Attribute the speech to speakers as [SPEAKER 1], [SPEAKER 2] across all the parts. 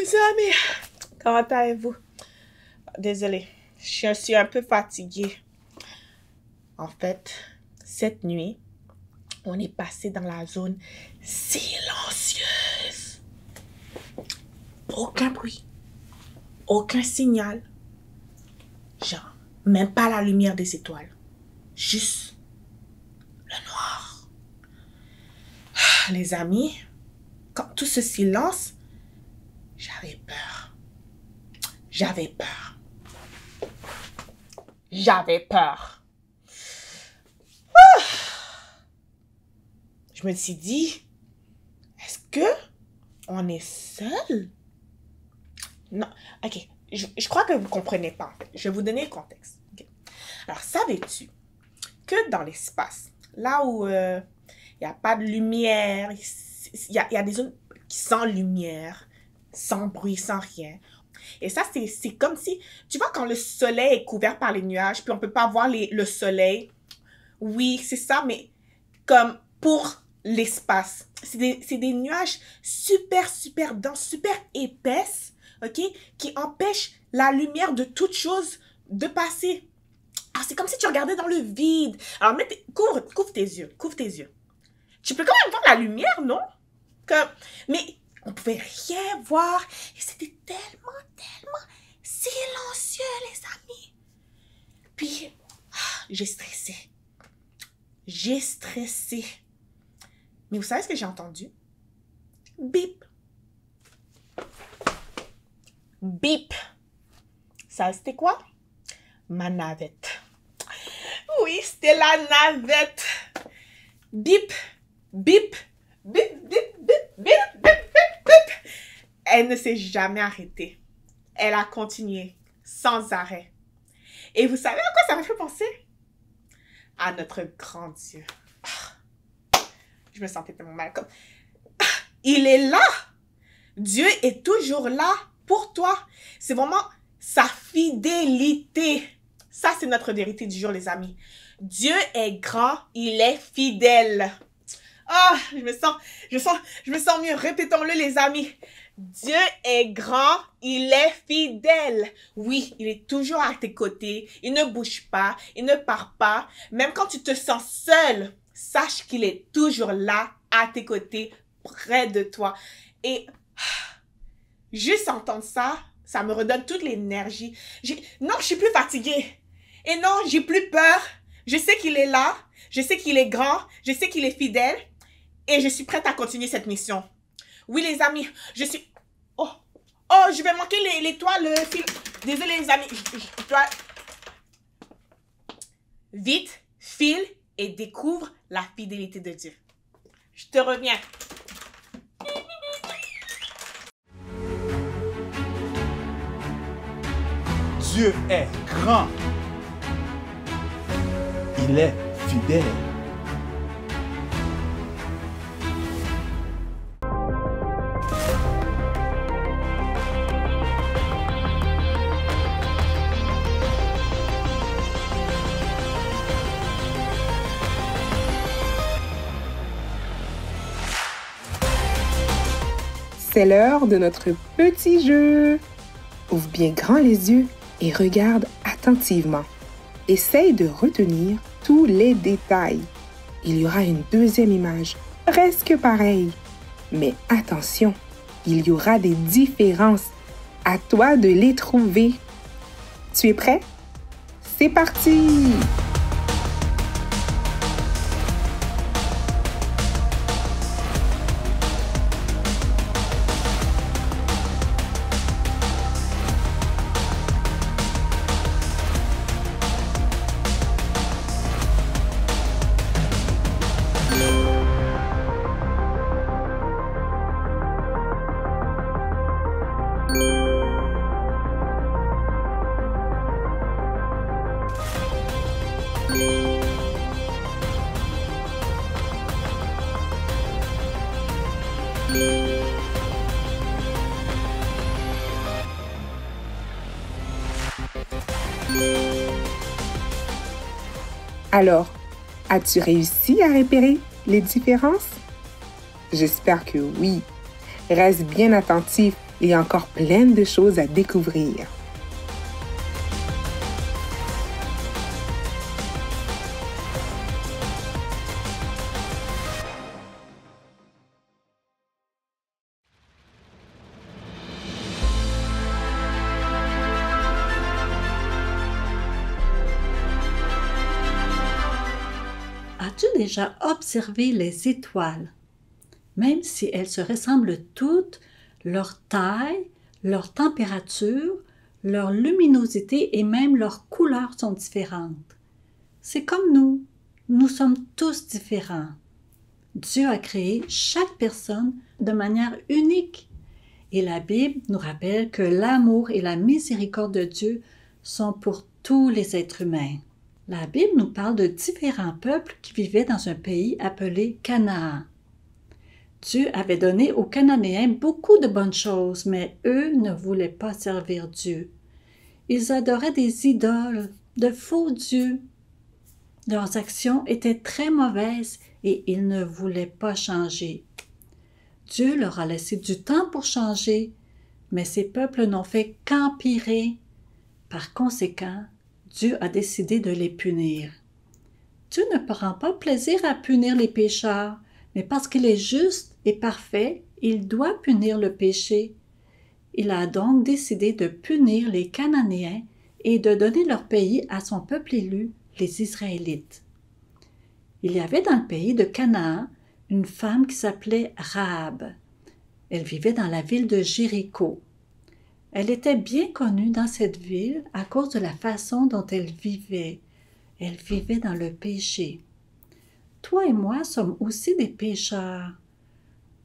[SPEAKER 1] Les amis, comment allez-vous? Désolée, je suis un peu fatiguée. En fait, cette nuit, on est passé dans la zone silencieuse. Aucun bruit, aucun signal. Genre, même pas la lumière des étoiles. Juste le noir. Les amis, quand tout ce silence, j'avais peur. J'avais peur. J'avais peur. Je me suis dit, est-ce que on est seul? Non, ok. Je crois que vous ne comprenez pas. Je vais vous donner le contexte. Okay. Alors, savais-tu que dans l'espace, là où il n'y a pas de lumière, il y a des zones qui sans lumière, sans bruit, sans rien. Et ça, c'est comme si, tu vois, quand le soleil est couvert par les nuages, puis on ne peut pas voir le soleil. Oui, c'est ça, mais comme pour l'espace. C'est des nuages super, super denses, super épaisses, ok, qui empêchent la lumière de toute chose de passer. Alors, c'est comme si tu regardais dans le vide. Alors, couvre tes yeux, couvre tes yeux. Tu peux quand même voir la lumière, non? Mais on pouvait rien voir et c'était tellement, tellement silencieux, les amis. Puis, j'ai stressé. J'ai stressé. Mais vous savez ce que j'ai entendu? Bip. Bip. Ça, c'était quoi? Ma navette. Oui, c'était la navette. Bip. Bip. Bip, bip, bip, bip, bip, bip, bip. Elle ne s'est jamais arrêtée. Elle a continué sans arrêt. Et vous savez à quoi ça m'a fait penser? À notre grand Dieu. Je me sentais tellement mal. Comme, il est là. Dieu est toujours là pour toi. C'est vraiment sa fidélité. Ça, c'est notre vérité du jour, les amis. Dieu est grand, il est fidèle. Je me sens mieux. Répétons-le, les amis. Dieu est grand, il est fidèle. Oui, il est toujours à tes côtés. Il ne bouge pas, il ne part pas. Même quand tu te sens seul, sache qu'il est toujours là, à tes côtés, près de toi. Et juste entendre ça, ça me redonne toute l'énergie. Non, je suis plus fatiguée. Et non, j'ai plus peur. Je sais qu'il est là. Je sais qu'il est grand. Je sais qu'il est fidèle. Et je suis prête à continuer cette mission. Oui, les amis, je suis... je vais manquer l'étoile, le fil. Désolée, les amis. Je dois... Vite, file et découvre la fidélité de Dieu. Je te reviens.
[SPEAKER 2] Dieu est grand. Il est fidèle.
[SPEAKER 3] C'est l'heure de notre petit jeu. Ouvre bien grand les yeux et regarde attentivement. Essaye de retenir tous les détails. Il y aura une deuxième image, presque pareille. Mais attention, il y aura des différences. À toi de les trouver. Tu es prêt? C'est parti! Alors, as-tu réussi à repérer les différences? J'espère que oui. Reste bien attentif Il y a encore plein de choses à découvrir.
[SPEAKER 4] As-tu déjà observé les étoiles? Même si elles se ressemblent toutes, leur taille, leur température, leur luminosité et même leurs couleurs sont différentes. C'est comme nous sommes tous différents. Dieu a créé chaque personne de manière unique. Et la Bible nous rappelle que l'amour et la miséricorde de Dieu sont pour tous les êtres humains. La Bible nous parle de différents peuples qui vivaient dans un pays appelé Canaan. Dieu avait donné aux Cananéens beaucoup de bonnes choses, mais eux ne voulaient pas servir Dieu. Ils adoraient des idoles, de faux dieux. Leurs actions étaient très mauvaises et ils ne voulaient pas changer. Dieu leur a laissé du temps pour changer, mais ces peuples n'ont fait qu'empirer. Par conséquent, Dieu a décidé de les punir. Dieu ne prend pas plaisir à punir les pécheurs, mais parce qu'il est juste et parfait, il doit punir le péché. Il a donc décidé de punir les Cananéens et de donner leur pays à son peuple élu, les Israélites. Il y avait dans le pays de Canaan une femme qui s'appelait Rahab. Elle vivait dans la ville de Jéricho. Elle était bien connue dans cette ville à cause de la façon dont elle vivait. Elle vivait dans le péché. Toi et moi sommes aussi des pécheurs.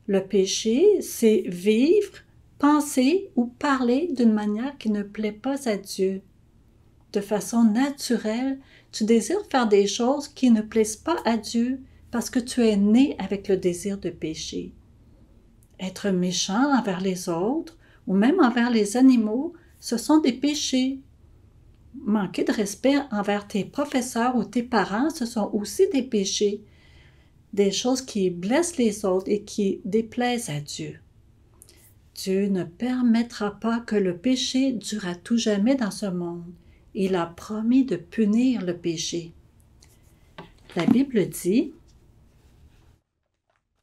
[SPEAKER 4] Le péché, c'est vivre, penser ou parler d'une manière qui ne plaît pas à Dieu. De façon naturelle, tu désires faire des choses qui ne plaisent pas à Dieu parce que tu es né avec le désir de pécher. Être méchant envers les autres ou même envers les animaux, ce sont des péchés. Manquer de respect envers tes professeurs ou tes parents, ce sont aussi des péchés. Des choses qui blessent les autres et qui déplaisent à Dieu. Dieu ne permettra pas que le péché dure à tout jamais dans ce monde. Il a promis de punir le péché. La Bible dit,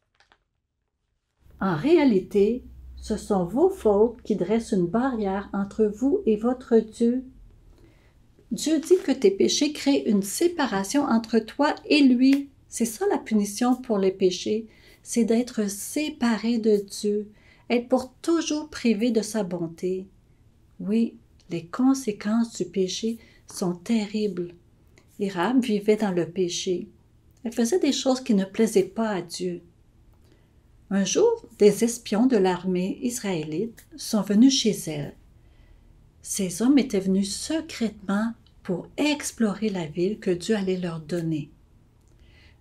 [SPEAKER 4] « En réalité, ce sont vos fautes qui dressent une barrière entre vous et votre Dieu. » Dieu dit que tes péchés créent une séparation entre toi et lui. C'est ça la punition pour les péchés, c'est d'être séparé de Dieu, être pour toujours privé de sa bonté. Oui, les conséquences du péché sont terribles. Rahab vivait dans le péché. Elle faisait des choses qui ne plaisaient pas à Dieu. Un jour, des espions de l'armée israélite sont venus chez elle. Ces hommes étaient venus secrètement pour explorer la ville que Dieu allait leur donner.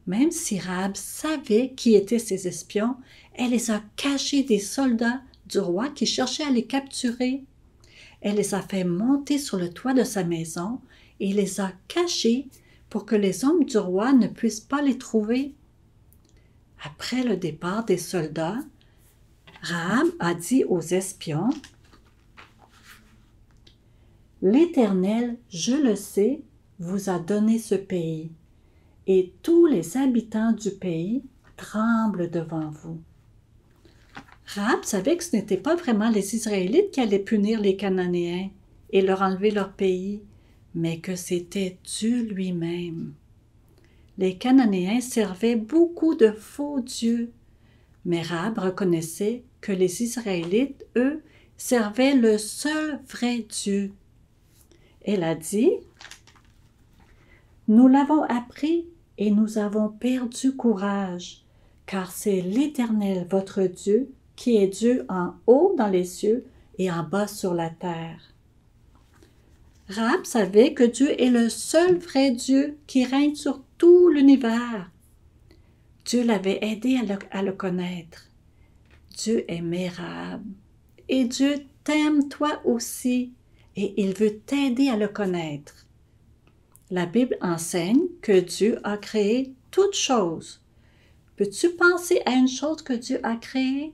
[SPEAKER 4] Même si Rahab savait qui étaient ces espions, elle les a cachés des soldats du roi qui cherchaient à les capturer. Elle les a fait monter sur le toit de sa maison et les a cachés pour que les hommes du roi ne puissent pas les trouver. Après le départ des soldats, Rahab a dit aux espions, « L'Éternel, je le sais, vous a donné ce pays, et tous les habitants du pays tremblent devant vous. » Rahab savait que ce n'était pas vraiment les Israélites qui allaient punir les Cananéens et leur enlever leur pays, mais que c'était Dieu lui-même. Les Cananéens servaient beaucoup de faux dieux, mais Rahab reconnaissait que les Israélites, eux, servaient le seul vrai Dieu. Elle a dit, « Nous l'avons appris et nous avons perdu courage, car c'est l'Éternel votre Dieu qui est Dieu en haut dans les cieux et en bas sur la terre. » Rahab savait que Dieu est le seul vrai Dieu qui règne sur tout l'univers. Dieu l'avait aidé à le connaître. Dieu aimait Rahab. Et Dieu t'aime toi aussi, et il veut t'aider à le connaître. La Bible enseigne que Dieu a créé toutes choses. Peux-tu penser à une chose que Dieu a créée?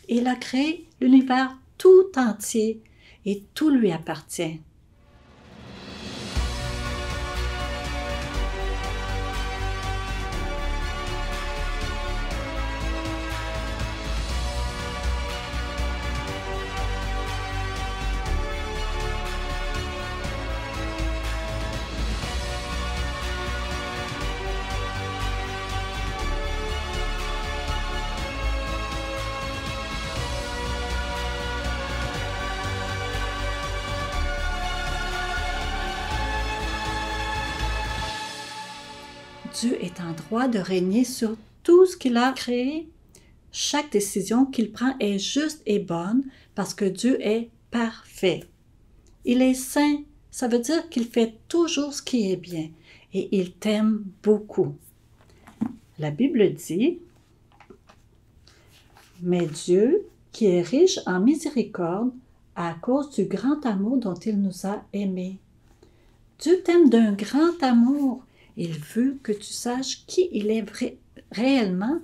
[SPEAKER 4] Il a créé l'univers tout entier et tout lui appartient. Dieu est en droit de régner sur tout ce qu'il a créé. Chaque décision qu'il prend est juste et bonne parce que Dieu est parfait. Il est saint, ça veut dire qu'il fait toujours ce qui est bien et il t'aime beaucoup. La Bible dit « Mais Dieu, qui est riche en miséricorde, à cause du grand amour dont il nous a aimés. » Dieu t'aime d'un grand amour. Il veut que tu saches qui il est réellement.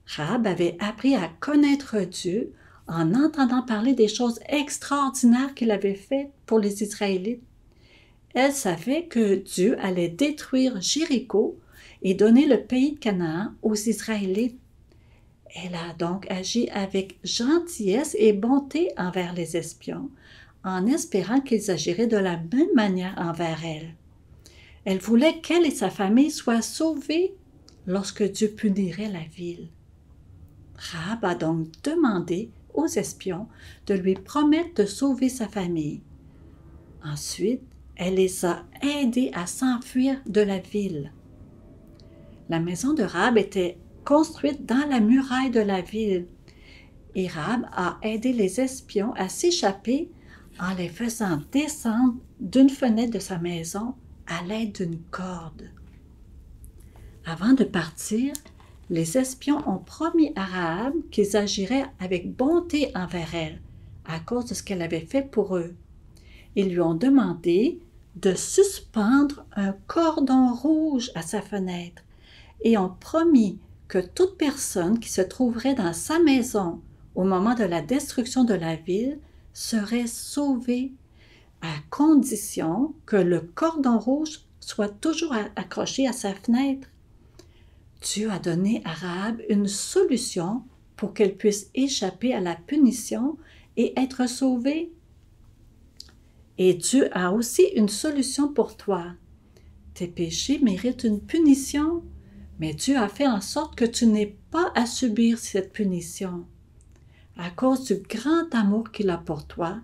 [SPEAKER 4] Rahab avait appris à connaître Dieu en entendant parler des choses extraordinaires qu'il avait faites pour les Israélites. Elle savait que Dieu allait détruire Jéricho et donner le pays de Canaan aux Israélites. Elle a donc agi avec gentillesse et bonté envers les espions, en espérant qu'ils agiraient de la même manière envers elle. Elle voulait qu'elle et sa famille soient sauvées lorsque Dieu punirait la ville. Rahab a donc demandé aux espions de lui promettre de sauver sa famille. Ensuite, elle les a aidés à s'enfuir de la ville. La maison de Rahab était construite dans la muraille de la ville et Rahab a aidé les espions à s'échapper en les faisant descendre d'une fenêtre de sa maison à l'aide d'une corde. Avant de partir, les espions ont promis à Rahab qu'ils agiraient avec bonté envers elle, à cause de ce qu'elle avait fait pour eux. Ils lui ont demandé de suspendre un cordon rouge à sa fenêtre et ont promis que toute personne qui se trouverait dans sa maison au moment de la destruction de la ville serait sauvée à condition que le cordon rouge soit toujours accroché à sa fenêtre. Dieu a donné à Rahab une solution pour qu'elle puisse échapper à la punition et être sauvée. Et Dieu a aussi une solution pour toi. Tes péchés méritent une punition, mais Dieu a fait en sorte que tu n'aies pas à subir cette punition. À cause du grand amour qu'il a pour toi,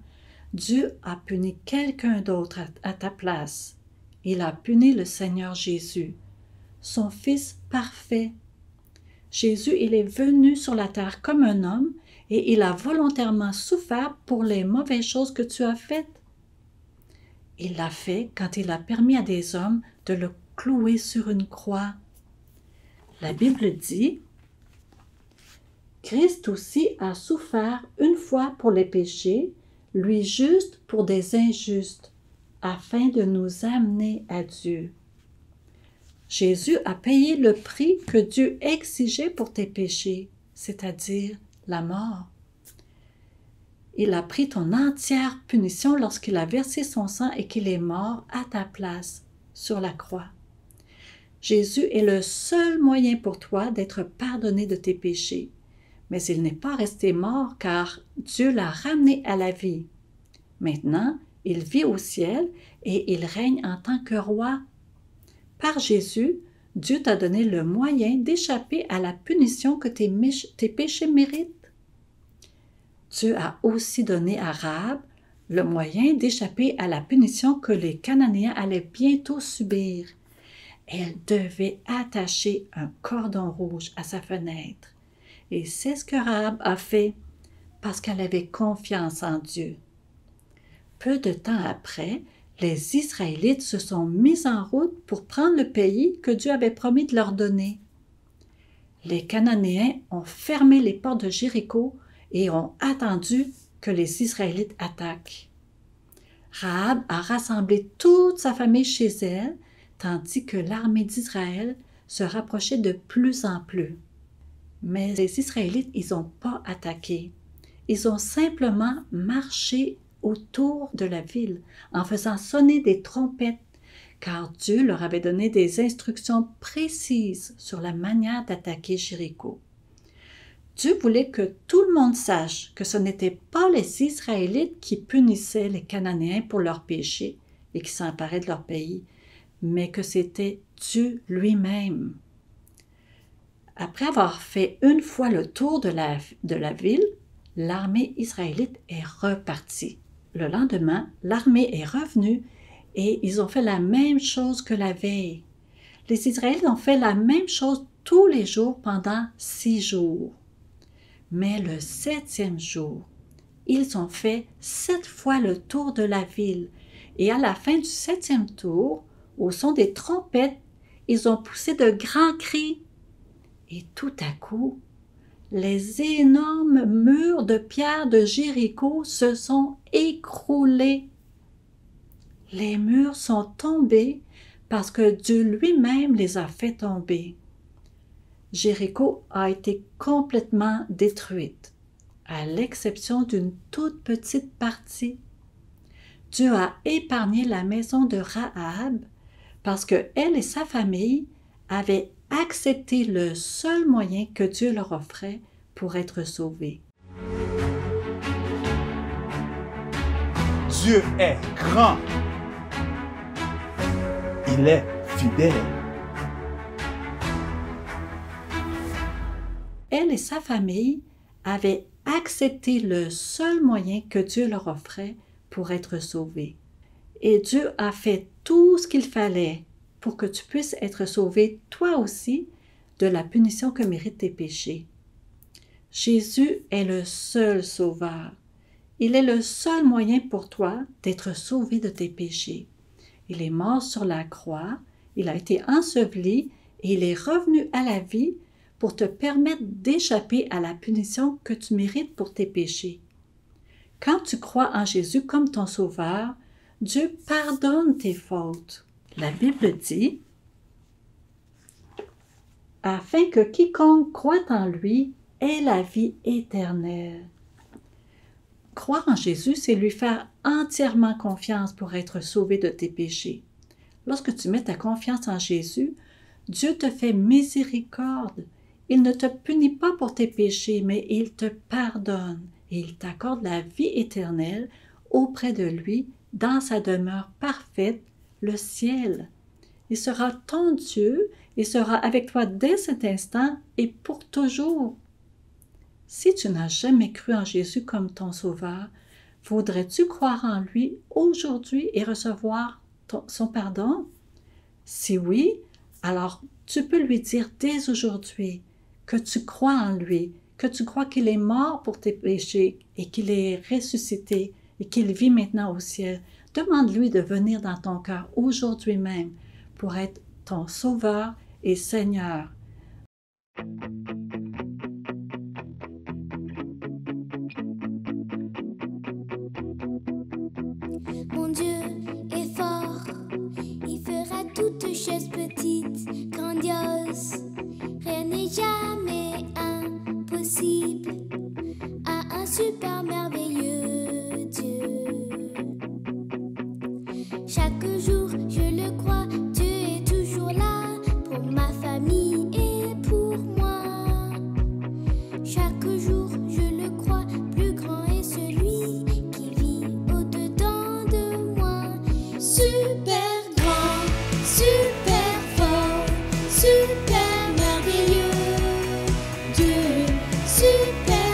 [SPEAKER 4] Dieu a puni quelqu'un d'autre à ta place. Il a puni le Seigneur Jésus, son Fils parfait. Jésus, il est venu sur la terre comme un homme et il a volontairement souffert pour les mauvaises choses que tu as faites. Il l'a fait quand il a permis à des hommes de le clouer sur une croix. La Bible dit « Christ aussi a souffert une fois pour les péchés, lui juste pour des injustes, afin de nous amener à Dieu. » Jésus a payé le prix que Dieu exigeait pour tes péchés, c'est-à-dire la mort. Il a pris ton entière punition lorsqu'il a versé son sang et qu'il est mort à ta place sur la croix. Jésus est le seul moyen pour toi d'être pardonné de tes péchés, mais il n'est pas resté mort car Dieu l'a ramené à la vie. Maintenant, il vit au ciel et il règne en tant que roi. Par Jésus, Dieu t'a donné le moyen d'échapper à la punition que tes péchés méritent. Dieu a aussi donné à Rahab le moyen d'échapper à la punition que les Cananéens allaient bientôt subir. Elle devait attacher un cordon rouge à sa fenêtre. Et c'est ce que Rahab a fait parce qu'elle avait confiance en Dieu. Peu de temps après, les Israélites se sont mis en route pour prendre le pays que Dieu avait promis de leur donner. Les Cananéens ont fermé les portes de Jéricho et ont attendu que les Israélites attaquent. Rahab a rassemblé toute sa famille chez elle, tandis que l'armée d'Israël se rapprochait de plus en plus. Mais les Israélites, ils n'ont pas attaqué. Ils ont simplement marché autour de la ville en faisant sonner des trompettes, car Dieu leur avait donné des instructions précises sur la manière d'attaquer Jéricho. Dieu voulait que tout le monde sache que ce n'étaient pas les Israélites qui punissaient les Cananéens pour leurs péchés et qui s'emparaient de leur pays, mais que c'était Dieu lui-même. Après avoir fait une fois le tour de la ville, l'armée israélite est repartie. Le lendemain, l'armée est revenue et ils ont fait la même chose que la veille. Les Israélites ont fait la même chose tous les jours pendant 6 jours. Mais le 7e jour, ils ont fait 7 fois le tour de la ville. Et à la fin du 7e tour, au son des trompettes, ils ont poussé de grands cris. Et tout à coup, les énormes murs de pierre de Jéricho se sont écroulés. Les murs sont tombés parce que Dieu lui-même les a fait tomber. Jéricho a été complètement détruite, à l'exception d'une toute petite partie. Dieu a épargné la maison de Rahab parce que elle et sa famille avaient accepté le seul moyen que Dieu leur offrait pour être sauvés.
[SPEAKER 2] Dieu est grand. Il est fidèle.
[SPEAKER 4] Elle et sa famille avaient accepté le seul moyen que Dieu leur offrait pour être sauvés. Et Dieu a fait tout ce qu'il fallait pour que tu puisses être sauvé toi aussi de la punition que méritent tes péchés. Jésus est le seul sauveur. Il est le seul moyen pour toi d'être sauvé de tes péchés. Il est mort sur la croix, il a été enseveli et il est revenu à la vie pour te permettre d'échapper à la punition que tu mérites pour tes péchés. Quand tu crois en Jésus comme ton sauveur, Dieu pardonne tes fautes. La Bible dit « Afin que quiconque croit en lui ait la vie éternelle. » Croire en Jésus, c'est lui faire entièrement confiance pour être sauvé de tes péchés. Lorsque tu mets ta confiance en Jésus, Dieu te fait miséricorde. Il ne te punit pas pour tes péchés, mais il te pardonne et il t'accorde la vie éternelle auprès de lui dans sa demeure parfaite, le ciel. Il sera ton Dieu, il sera avec toi dès cet instant et pour toujours. Si tu n'as jamais cru en Jésus comme ton sauveur, voudrais-tu croire en lui aujourd'hui et recevoir son pardon? Si oui, alors tu peux lui dire dès aujourd'hui que tu crois en lui, que tu crois qu'il est mort pour tes péchés et qu'il est ressuscité et qu'il vit maintenant au ciel. Demande-lui de venir dans ton cœur aujourd'hui même pour être ton sauveur et Seigneur.
[SPEAKER 5] Mon Dieu est fort, il fera toutes choses petites, grandioses. Rien n'est jamais impossible à un super merveilleux Dieu. Chaque jour, je le crois, Dieu est toujours là pour ma famille et pour moi. Chaque jour, je le crois, plus grand est celui qui vit au-dedans de moi. Super grand, super fort, super merveilleux Dieu, super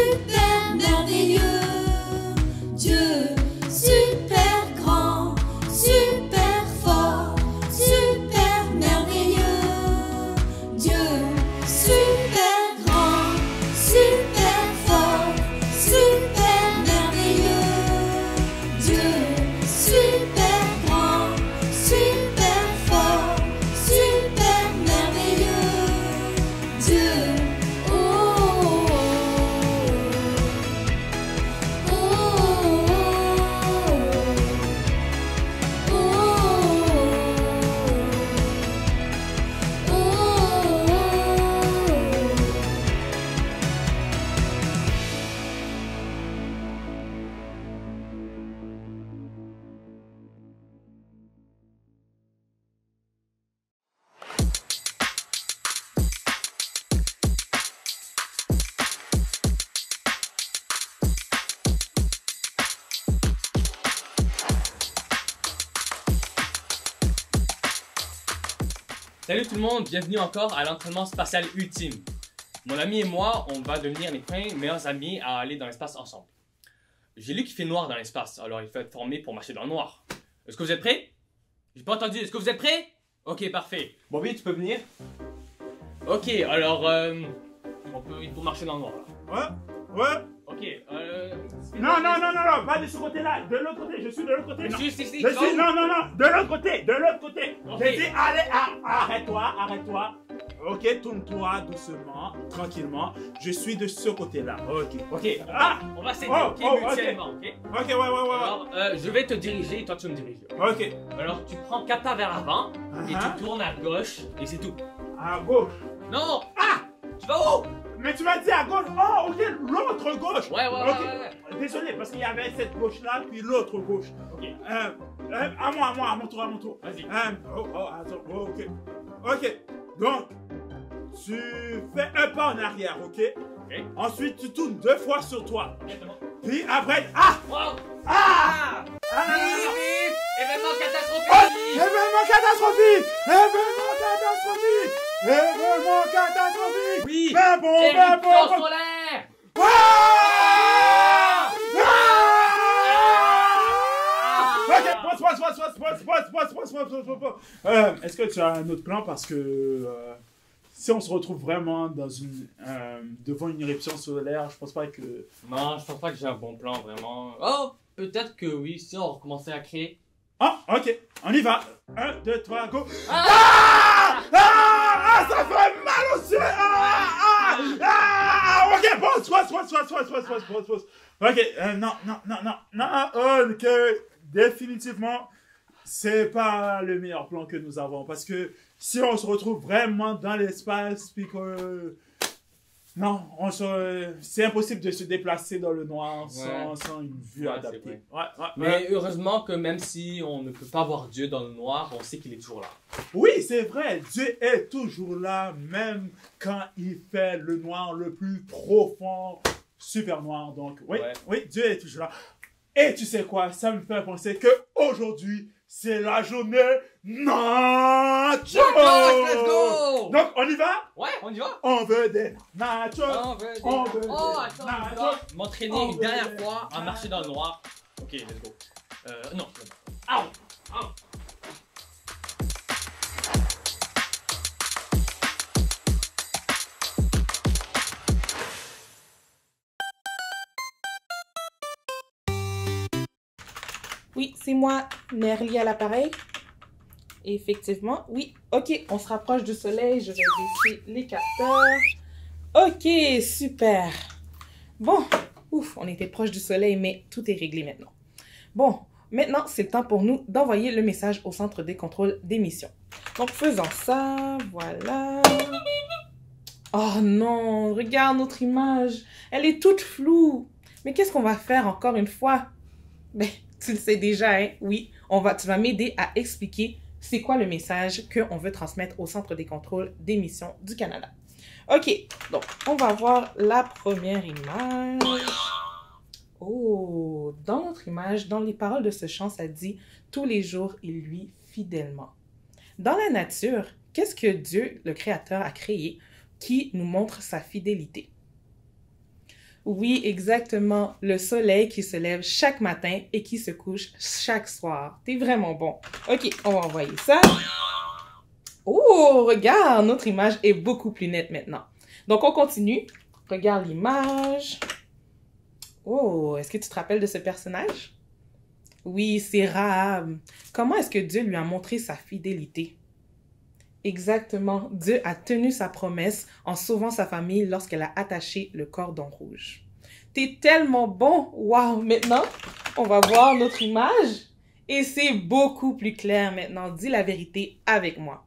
[SPEAKER 5] super merveilleux. Dieu, super grand, super fort, super merveilleux. Dieu, super grand, super fort, super merveilleux. Dieu, super grand, super fort, super merveilleux. Dieu, oh, oh,
[SPEAKER 6] Salut tout le monde, bienvenue encore à l'entraînement spatial ultime. Mon ami et moi, on va devenir les premiers meilleurs amis à aller dans l'espace ensemble. J'ai lu qu'il fait noir dans l'espace, alors il faut être formé pour marcher dans le noir. Est-ce que vous êtes prêts? J'ai pas entendu, est-ce que vous êtes prêts? Ok, parfait. Bobby, tu peux venir? Ok, alors il faut marcher dans le noir là.
[SPEAKER 2] Ouais.
[SPEAKER 6] Ok,
[SPEAKER 2] Non, pas de ce côté-là, de l'autre côté, je suis de l'autre côté. Non,
[SPEAKER 6] Si,
[SPEAKER 2] je suis, non, de l'autre côté,
[SPEAKER 6] Ok.
[SPEAKER 2] J'ai dit, allez, arrête-toi. Ok, tourne-toi doucement, tranquillement. Je suis de ce côt-là, ok.
[SPEAKER 6] Ah, on va s'aider,
[SPEAKER 2] Oh,
[SPEAKER 6] ok,
[SPEAKER 2] oh,
[SPEAKER 6] mutuellement, ok?
[SPEAKER 2] Ok, ouais.
[SPEAKER 6] Alors, je vais te diriger et toi tu me diriges.
[SPEAKER 2] Ok,
[SPEAKER 6] Alors, tu prends Kata vers l'avant et
[SPEAKER 2] Uh-huh.
[SPEAKER 6] tu tournes à gauche et c'est tout.
[SPEAKER 2] à gauche.
[SPEAKER 6] Non! Ah! Tu vas où?
[SPEAKER 2] Mais tu m'as dit à gauche, oh, ok, l'autre gauche.
[SPEAKER 6] Ouais.
[SPEAKER 2] Ok. Désolé, parce qu'il y avait cette gauche-là, puis l'autre gauche.
[SPEAKER 6] Ok.
[SPEAKER 2] À mon tour.
[SPEAKER 6] Vas-y.
[SPEAKER 2] Attends, ok. Ok, donc, tu fais un pas en arrière, ok?
[SPEAKER 6] Ok.
[SPEAKER 2] Ensuite, tu tournes 2 fois sur toi.
[SPEAKER 6] Exactement.
[SPEAKER 2] Puis après,
[SPEAKER 6] Wow!
[SPEAKER 2] Ah!
[SPEAKER 6] Vite! Événement
[SPEAKER 2] Oh,
[SPEAKER 6] catastrophique!
[SPEAKER 2] événement catastrophique!
[SPEAKER 6] Oui!
[SPEAKER 2] Ben bon!
[SPEAKER 6] Éruption solaire!
[SPEAKER 2] Ok, est-ce que tu as un autre plan? Parce que si on se retrouve vraiment dans devant une éruption solaire, je pense pas que...
[SPEAKER 6] Non, je pense pas que j'ai un bon plan, vraiment. Oh, peut-être que oui, si on recommençait à créer.
[SPEAKER 2] Ah, ok, on y va. 1, 2, 3, go.
[SPEAKER 6] Ah!
[SPEAKER 2] Ça fait mal aux yeux. Ok, pause. Ok, non, ok, définitivement, c'est pas le meilleur plan que nous avons, parce que si on se retrouve vraiment dans l'espace, puis que... Non, c'est impossible de se déplacer dans le noir sans une vue
[SPEAKER 6] Ouais,
[SPEAKER 2] adaptée.
[SPEAKER 6] c'est Mais heureusement que même si on ne peut pas voir Dieu dans le noir, on sait qu'il est toujours là.
[SPEAKER 2] Oui, c'est vrai, Dieu est toujours là, même quand il fait le noir le plus profond, super noir. Donc, oui, Dieu est toujours là. Et tu sais quoi, ça me fait penser que aujourd'hui, c'est la journée nachos.
[SPEAKER 6] Let's go!
[SPEAKER 2] Donc, on y va?
[SPEAKER 6] Ouais, on y va?
[SPEAKER 2] On veut des nachos.
[SPEAKER 6] Oh,
[SPEAKER 2] veut des
[SPEAKER 6] attends, je dois
[SPEAKER 2] nachos.
[SPEAKER 6] m'entraîner une dernière fois à marcher dans le noir. Ok, let's go. Non. Au!
[SPEAKER 1] Oui, c'est moi, Merly à l'appareil. Effectivement, oui. Ok, on se rapproche du soleil. Je vais baisser les capteurs. Ok, super. Bon, ouf, on était proche du soleil, mais tout est réglé maintenant. Bon, maintenant, c'est le temps pour nous d'envoyer le message au centre des contrôles d'émission. Donc, faisons ça. Voilà. Oh non, regarde notre image. Elle est toute floue. Mais qu'est-ce qu'on va faire encore une fois? Ben, tu le sais déjà, hein? Oui, tu vas m'aider à expliquer c'est quoi le message qu'on veut transmettre au Centre des contrôles d'émission du Canada. OK, donc on va voir la première image. Oh, dans notre image, dans les paroles de ce chant, ça dit « Tous les jours, il luit fidèlement ». Dans la nature, qu'est-ce que Dieu, le Créateur, a créé qui nous montre sa fidélité?
[SPEAKER 3] Oui, exactement. Le soleil qui se lève chaque matin et qui se couche chaque soir. T'es vraiment bon. OK, on va envoyer ça. Oh, regarde, notre image est beaucoup plus nette maintenant. Donc, on continue. Regarde l'image. Oh, est-ce que tu te rappelles de ce personnage? Oui, c'est Rahab. Comment est-ce que Dieu lui a montré sa fidélité? Exactement, Dieu a tenu sa promesse en sauvant sa famille lorsqu'elle a attaché le cordon rouge. T'es tellement bon! Wow! Maintenant, on va voir notre image et c'est beaucoup plus clair maintenant. Dis la vérité avec moi.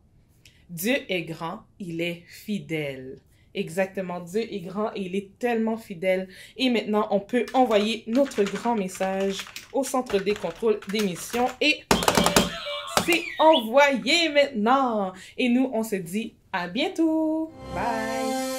[SPEAKER 3] Dieu est grand, il est fidèle. Exactement, Dieu est grand et il est tellement fidèle. Et maintenant, on peut envoyer notre grand message au centre des contrôles d'émission et c'est envoyé maintenant. Et nous, on se dit à bientôt. Bye!